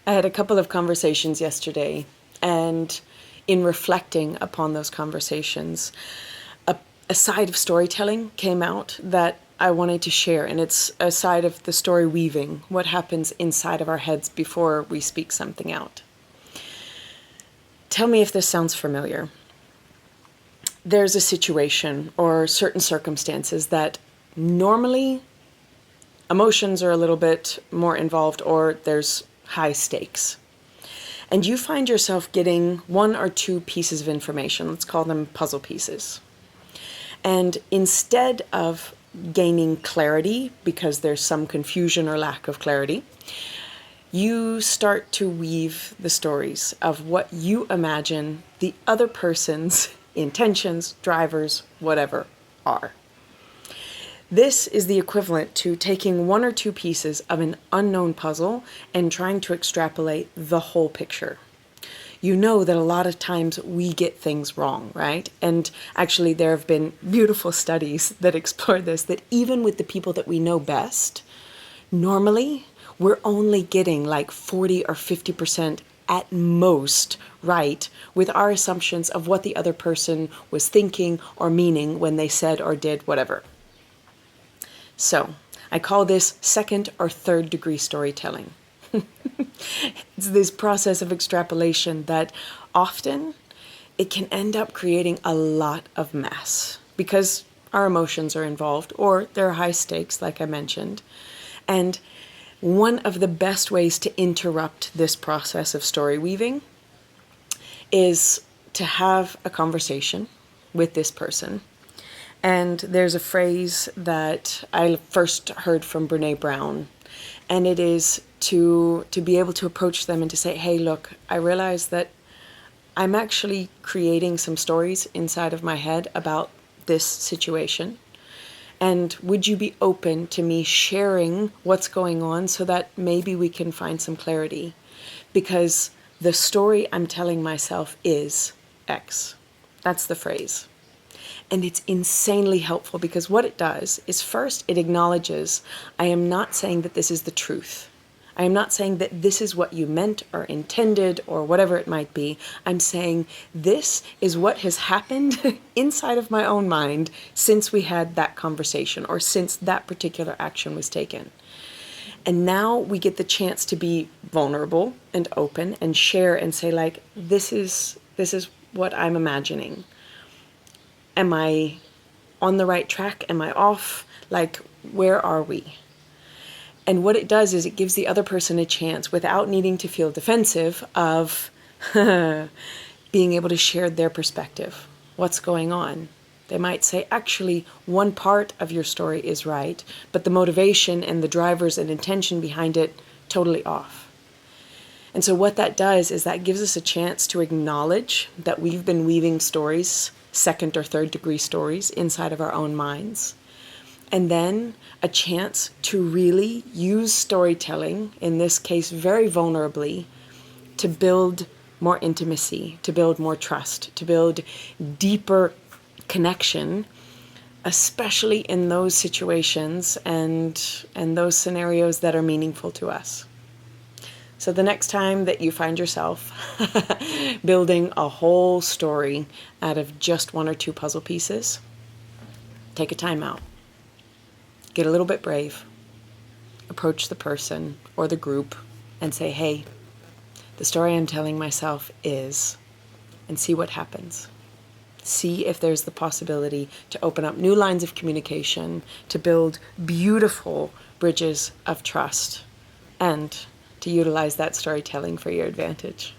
I had a couple of conversations yesterday, and in reflecting upon those conversations, a side of storytelling came out that I wanted to share, and it's a side of the story weaving, what happens inside of our heads before we speak something out. Tell me if this sounds familiar. There's a situation or certain circumstances that normally emotions are a little bit more involved, or there's high stakes. And you find yourself getting one or two pieces of information, let's call them puzzle pieces. And instead of gaining clarity, because there's some confusion or lack of clarity, you start to weave the stories of what you imagine the other person's intentions, drivers, whatever, are. This is the equivalent to taking one or two pieces of an unknown puzzle and trying to extrapolate the whole picture. You know that a lot of times we get things wrong, right? And actually there have been beautiful studies that explore this, that even with the people that we know best, normally we're only getting like 40 or 50% at most right with our assumptions of what the other person was thinking or meaning when they said or did whatever. So I call this second or third degree storytelling. It's this process of extrapolation that often it can end up creating a lot of mess because our emotions are involved, or there are high stakes, like I mentioned. And one of the best ways to interrupt this process of story weaving is to have a conversation with this person. And there's a phrase that I first heard from Brene Brown, and it is to be able to approach them and to say, hey, look, I realize that I'm actually creating some stories inside of my head about this situation. And would you be open to me sharing what's going on so that maybe we can find some clarity? Because the story I'm telling myself is X. That's the phrase. And it's insanely helpful because what it does is, first, it acknowledges I am not saying that this is the truth. I am not saying that this is what you meant or intended or whatever it might be. I'm saying this is what has happened inside of my own mind since we had that conversation or since that particular action was taken. And now we get the chance to be vulnerable and open and share and say, like, this is what I'm imagining. Am I on the right track? Am I off? Like, where are we? And what it does is it gives the other person a chance, without needing to feel defensive, of being able to share their perspective. What's going on? They might say, actually, one part of your story is right, but the motivation and the drivers and intention behind it, totally off. And so what that does is that gives us a chance to acknowledge that we've been weaving stories, second or third degree stories, inside of our own minds. And then a chance to really use storytelling, in this case very vulnerably, to build more intimacy, to build more trust, to build deeper connection, especially in those situations and those scenarios that are meaningful to us. So the next time that you find yourself building a whole story out of just one or two puzzle pieces, take a time out. Get a little bit brave. Approach the person or the group and say, hey, the story I'm telling myself is, and see what happens. See if there's the possibility to open up new lines of communication, to build beautiful bridges of trust, and to utilize that storytelling for your advantage.